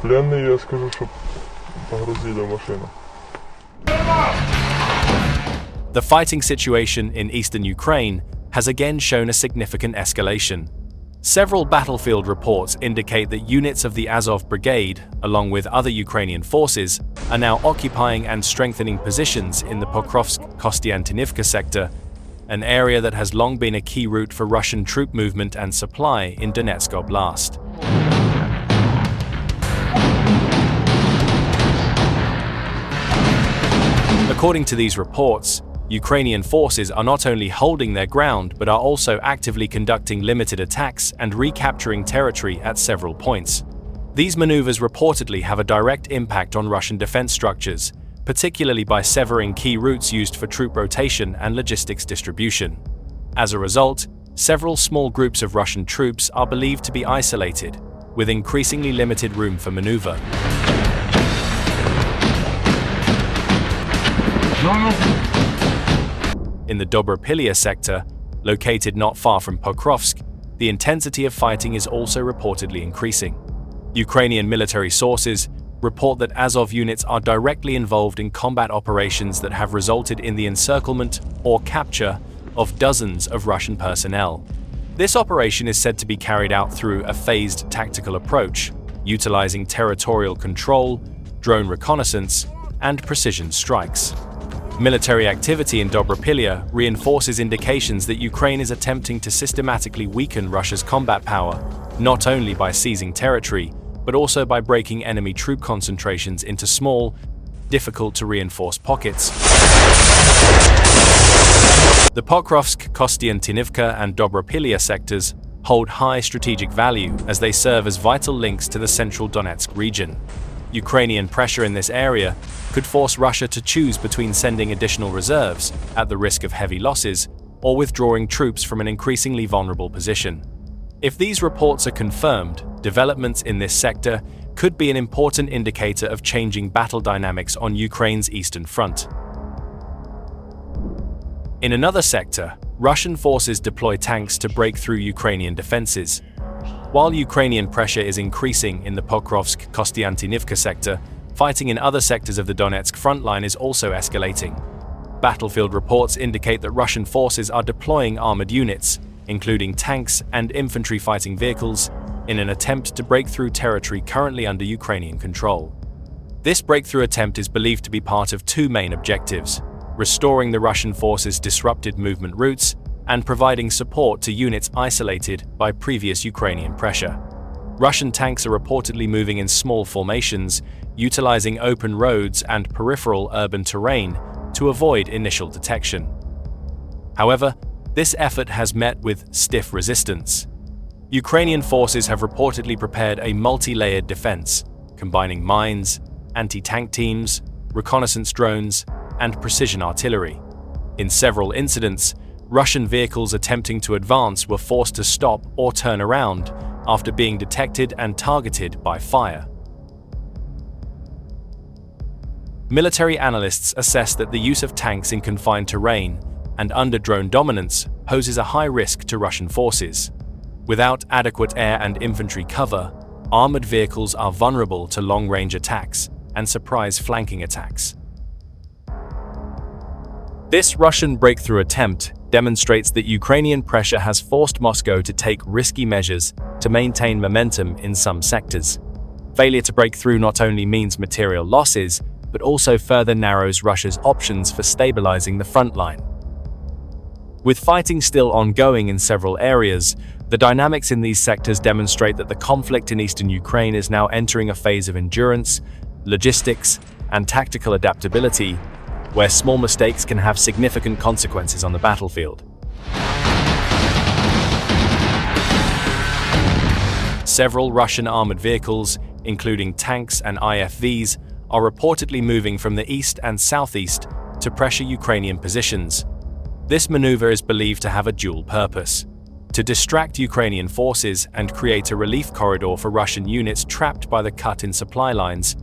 Пленные, я скажу, что погрузили в машину. The fighting situation in eastern Ukraine has again shown a significant escalation. Several battlefield reports indicate that units of the Azov brigade, along with other Ukrainian forces, are now occupying and strengthening positions in the Pokrovsk-Kostiantynivka sector, an area that has long been a key route for Russian troop movement and supply in Donetsk Oblast. According to these reports, Ukrainian forces are not only holding their ground but are also actively conducting limited attacks and recapturing territory at several points. These maneuvers reportedly have a direct impact on Russian defense structures, particularly by severing key routes used for troop rotation and logistics distribution. As a result, several small groups of Russian troops are believed to be isolated, with increasingly limited room for maneuver. In the Dobropilya sector, located not far from Pokrovsk, the intensity of fighting is also reportedly increasing. Ukrainian military sources report that Azov units are directly involved in combat operations that have resulted in the encirclement or capture of dozens of Russian personnel. This operation is said to be carried out through a phased tactical approach, utilizing territorial control, drone reconnaissance, and precision strikes. Military activity in Dobropilya reinforces indications that Ukraine is attempting to systematically weaken Russia's combat power, not only by seizing territory, but also by breaking enemy troop concentrations into small, difficult-to-reinforce pockets. The Pokrovsk-Kostiantynivka and Dobropilya sectors hold high strategic value as they serve as vital links to the central Donetsk region. Ukrainian pressure in this area could force Russia to choose between sending additional reserves at the risk of heavy losses or withdrawing troops from an increasingly vulnerable position. If these reports are confirmed, developments in this sector could be an important indicator of changing battle dynamics on Ukraine's eastern front. In another sector, Russian forces deploy tanks to break through Ukrainian defenses. While Ukrainian pressure is increasing in the Pokrovsk-Kostiantynivka sector, fighting in other sectors of the Donetsk front line is also escalating. Battlefield reports indicate that Russian forces are deploying armored units, including tanks and infantry fighting vehicles, in an attempt to break through territory currently under Ukrainian control. This breakthrough attempt is believed to be part of two main objectives: restoring the Russian forces' disrupted movement routes and providing support to units isolated by previous Ukrainian pressure. Russian tanks are reportedly moving in small formations, utilizing open roads and peripheral urban terrain to avoid initial detection. However, this effort has met with stiff resistance. Ukrainian forces have reportedly prepared a multi-layered defense, combining mines, anti-tank teams, reconnaissance drones, and precision artillery. In several incidents, Russian vehicles attempting to advance were forced to stop or turn around after being detected and targeted by fire. Military analysts assess that the use of tanks in confined terrain and under drone dominance poses a high risk to Russian forces. Without adequate air and infantry cover, armored vehicles are vulnerable to long-range attacks and surprise flanking attacks. This Russian breakthrough attempt demonstrates that Ukrainian pressure has forced Moscow to take risky measures to maintain momentum in some sectors. Failure to break through not only means material losses, but also further narrows Russia's options for stabilizing the front line. With fighting still ongoing in several areas, the dynamics in these sectors demonstrate that the conflict in eastern Ukraine is now entering a phase of endurance, logistics, and tactical adaptability, where small mistakes can have significant consequences on the battlefield. Several Russian armored vehicles, including tanks and IFVs, are reportedly moving from the east and southeast to pressure Ukrainian positions. This maneuver is believed to have a dual purpose: to distract Ukrainian forces and create a relief corridor for Russian units trapped by the cut in supply lines.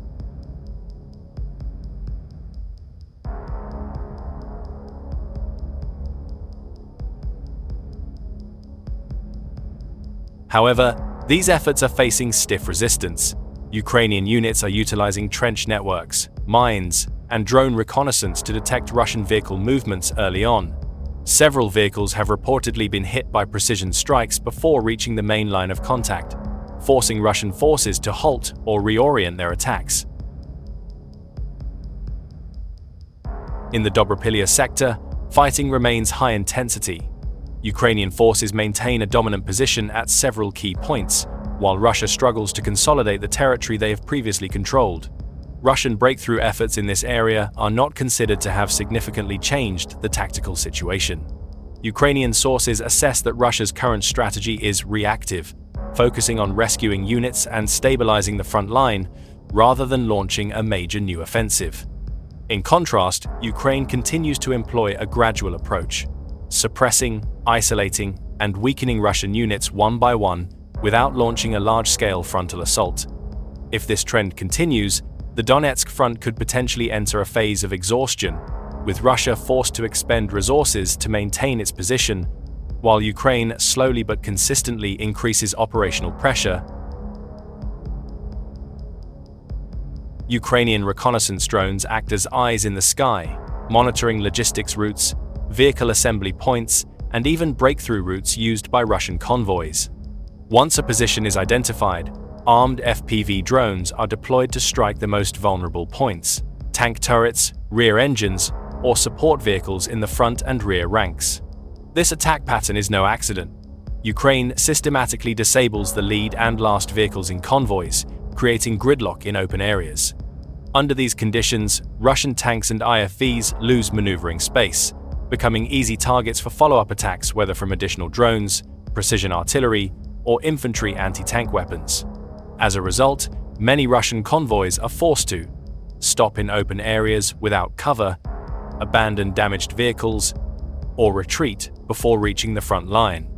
However, these efforts are facing stiff resistance. Ukrainian units are utilizing trench networks, mines, and drone reconnaissance to detect Russian vehicle movements early on. Several vehicles have reportedly been hit by precision strikes before reaching the main line of contact, forcing Russian forces to halt or reorient their attacks. In the Dobropilya sector, fighting remains high intensity. Ukrainian forces maintain a dominant position at several key points, while Russia struggles to consolidate the territory they have previously controlled. Russian breakthrough efforts in this area are not considered to have significantly changed the tactical situation. Ukrainian sources assess that Russia's current strategy is reactive, focusing on rescuing units and stabilizing the front line, rather than launching a major new offensive. In contrast, Ukraine continues to employ a gradual approach, suppressing, isolating, and weakening Russian units one by one without launching a large-scale frontal assault. If this trend continues, the Donetsk front could potentially enter a phase of exhaustion, with Russia forced to expend resources to maintain its position, while Ukraine slowly but consistently increases operational pressure. Ukrainian reconnaissance drones act as eyes in the sky, monitoring logistics routes, vehicle assembly points, and even breakthrough routes used by Russian convoys. Once a position is identified, armed FPV drones are deployed to strike the most vulnerable points: tank turrets, rear engines, or support vehicles in the front and rear ranks. This attack pattern is no accident. Ukraine systematically disables the lead and last vehicles in convoys, creating gridlock in open areas. Under these conditions, Russian tanks and IFVs lose maneuvering space, becoming easy targets for follow-up attacks, whether from additional drones, precision artillery, or infantry anti-tank weapons. As a result, many Russian convoys are forced to stop in open areas without cover, abandon damaged vehicles, or retreat before reaching the front line.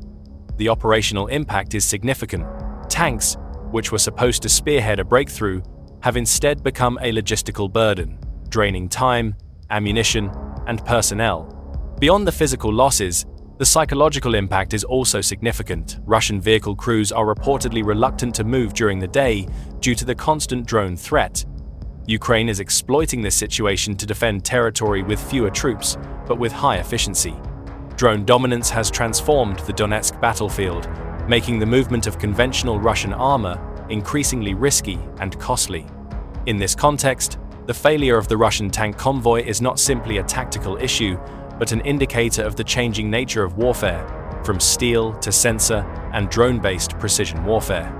The operational impact is significant. Tanks, which were supposed to spearhead a breakthrough, have instead become a logistical burden, draining time, ammunition, and personnel. Beyond the physical losses, the psychological impact is also significant. Russian vehicle crews are reportedly reluctant to move during the day due to the constant drone threat. Ukraine is exploiting this situation to defend territory with fewer troops, but with high efficiency. Drone dominance has transformed the Donetsk battlefield, making the movement of conventional Russian armor increasingly risky and costly. In this context, the failure of the Russian tank convoy is not simply a tactical issue, but an indicator of the changing nature of warfare, from steel to sensor and drone-based precision warfare.